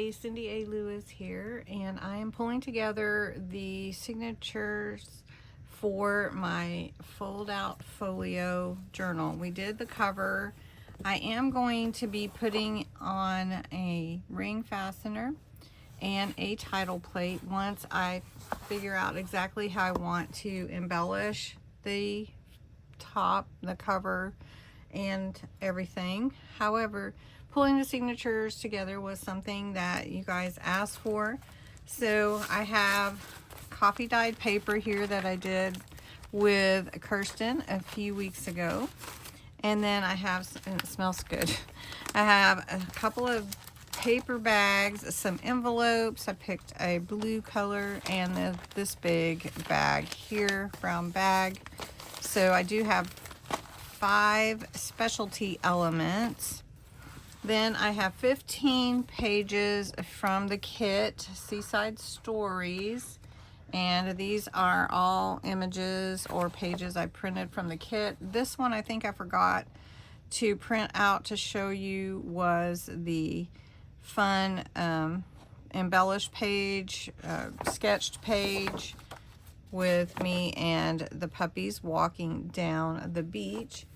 Hey, Cindy A. Lewis here, and I am pulling together the signatures for my fold-out folio journal. We did the cover. I am going to be putting on a ring fastener and a title plate once I figure out exactly how I want to embellish the top, the cover, and everything. However, pulling the signatures together was something that you guys asked for. So I have coffee dyed paper here that I did with Kirsten a few weeks ago. And then I have, and it smells good, I have a couple of paper bags, some envelopes. I picked a blue color and this big bag here, brown bag. So I do have 5 specialty elements. Then I have 15 pages from the kit, Seaside Stories, and these are all images or pages I printed from the kit. This one I think I forgot to print out to show you was the fun embellished page, sketched page with me and the puppies walking down the beach.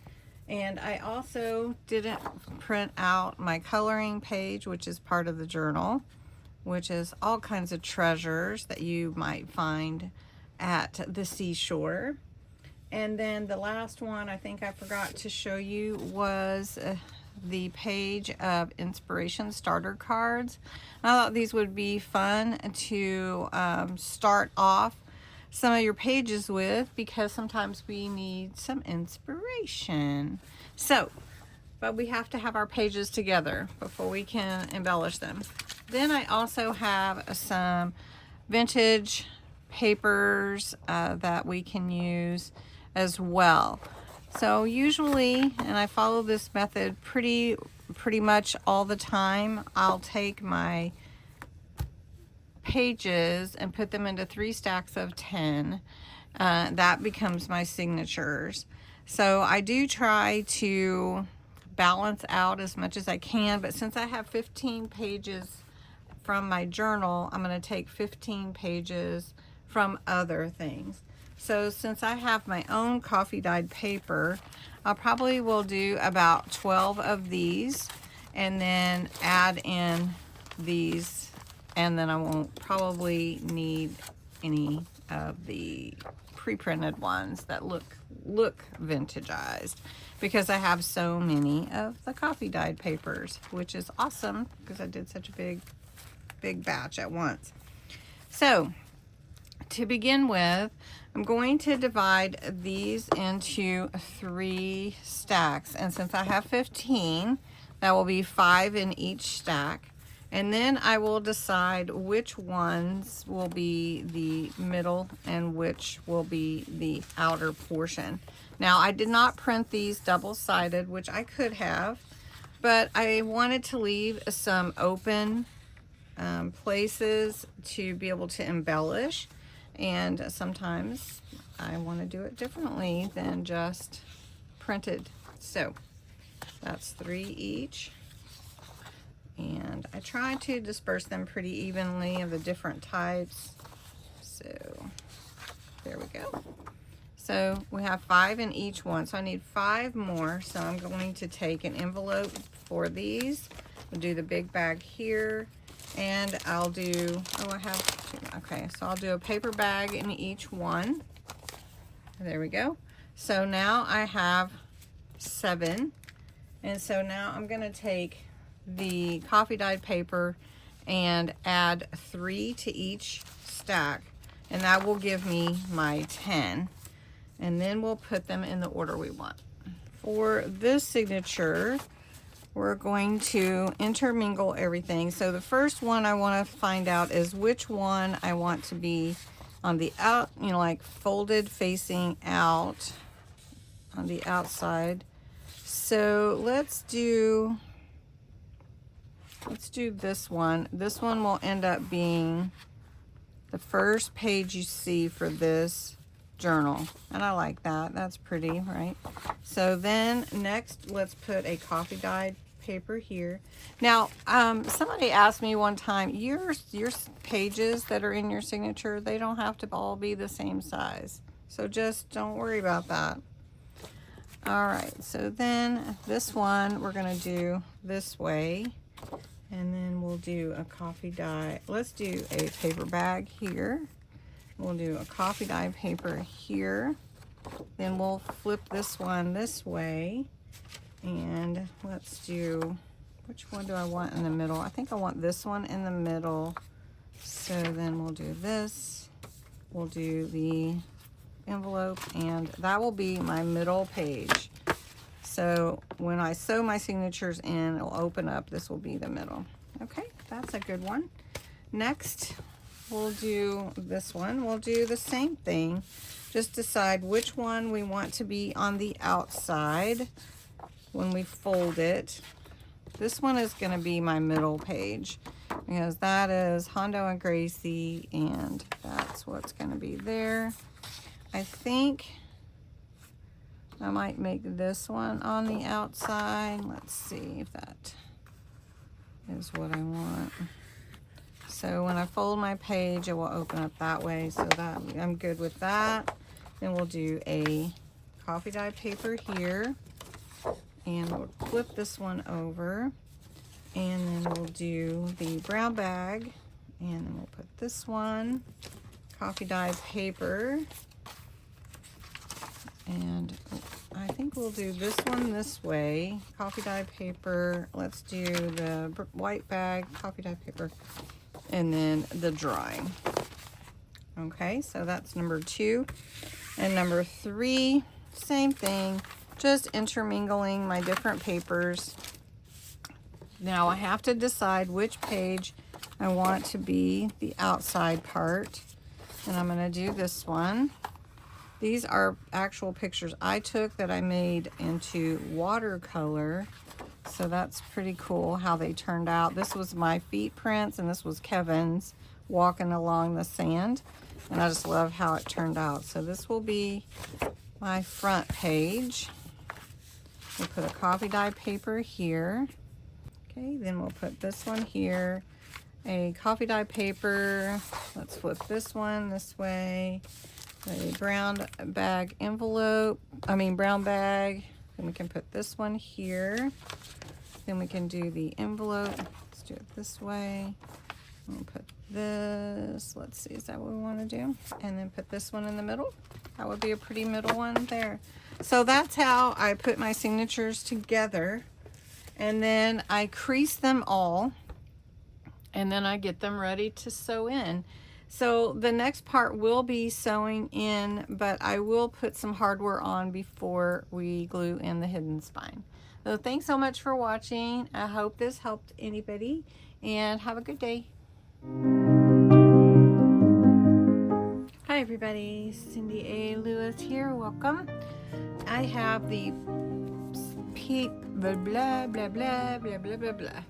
And I also didn't print out my coloring page, which is part of the journal, which is all kinds of treasures that you might find at the seashore. And then the last one I think I forgot to show you was the page of inspiration starter cards. I thought these would be fun to start off some of your pages with, because sometimes we need some inspiration. So, but we have to have our pages together before we can embellish them. Then I also have some vintage papers that we can use as well. So usually, and I follow this method pretty much all the time, I'll take my pages and put them into 3 stacks of 10. That becomes my signatures. So I do try to balance out as much as I can, but since I have 15 pages from my journal, I'm going to take 15 pages from other things. So since I have my own coffee dyed paper, I probably will do about 12 of these and then add in these, and then I won't probably need any of the pre-printed ones that look vintageized, because I have so many of the coffee dyed papers, which is awesome because I did such a big batch at once. So to begin with, I'm going to divide these into 3 stacks, and since I have 15, that will be 5 in each stack. And then I will decide which ones will be the middle and which will be the outer portion. Now, I did not print these double-sided, which I could have, but I wanted to leave some open places to be able to embellish. And sometimes I want to do it differently than just printed. So that's 3 each. And I try to disperse them pretty evenly of the different types. So there we go. So we have 5 in each one. So I need 5 more. So I'm going to take an envelope for these. I'll do the big bag here. And I'll do, I have 2. Okay, so I'll do a paper bag in each one. There we go. So now I have 7. And so now I'm going to take the coffee dyed paper and add 3 to each stack, and that will give me my 10, and then we'll put them in the order we want. For this signature, we're going to intermingle everything. So the first one I want to find out is which one I want to be on the out, like folded facing out on the outside. So let's do this one. This one will end up being the first page you see for this journal. And I like that. That's pretty, right? So then next, let's put a coffee dyed paper here. Now, somebody asked me one time, your pages that are in your signature, they don't have to all be the same size. So just don't worry about that. All right, so then this one we're gonna do this way, and then we'll do a coffee dye. Let's do a paper bag here. We'll do a coffee dye paper here. Then we'll flip this one this way. And let's do, which one do I want in the middle? I think I want this one in the middle. So then we'll do this. We'll do the envelope, and that will be my middle page. So when I sew my signatures in, it'll open up. This will be the middle. Okay, that's a good one. Next, we'll do this one. We'll do the same thing. Just decide which one we want to be on the outside when we fold it. This one is going to be my middle page because that is Hondo and Gracie, and that's what's going to be there. I think I might make this one on the outside. Let's see if that is what I want. So when I fold my page, it will open up that way, so that I'm good with that. Then we'll do a coffee dye paper here, and we'll flip this one over, and then we'll do the brown bag, and then we'll put this one, coffee dye paper, and I think we'll do this one this way, coffee dye paper. Let's do the white bag, coffee dye paper, and then the drawing. Okay, so that's number 2. And number 3, same thing, just intermingling my different papers. Now I have to decide which page I want to be the outside part, and I'm going to do this one. These are actual pictures I took that I made into watercolor, so that's pretty cool how they turned out. This was my feet prints, and this was Kevin's walking along the sand, and I just love how it turned out. So this will be my front page. We'll put a coffee dye paper here. Okay, then we'll put this one here, a coffee dye paper. Let's flip this one this way. A brown bag envelope, brown bag. Then we can put this one here. Then we can do the envelope. Let's do it this way. We'll put this, let's see, is that what we want to do? And then put this one in the middle. That would be a pretty middle one there. So that's how I put my signatures together. And then I crease them all, and then I get them ready to sew in. So the next part will be sewing in, but I will put some hardware on before we glue in the hidden spine. So thanks so much for watching. I hope this helped anybody, and have a good day. Hi everybody, Cindy A. Lewis here. Welcome. I have the blah blah blah blah blah blah blah blah.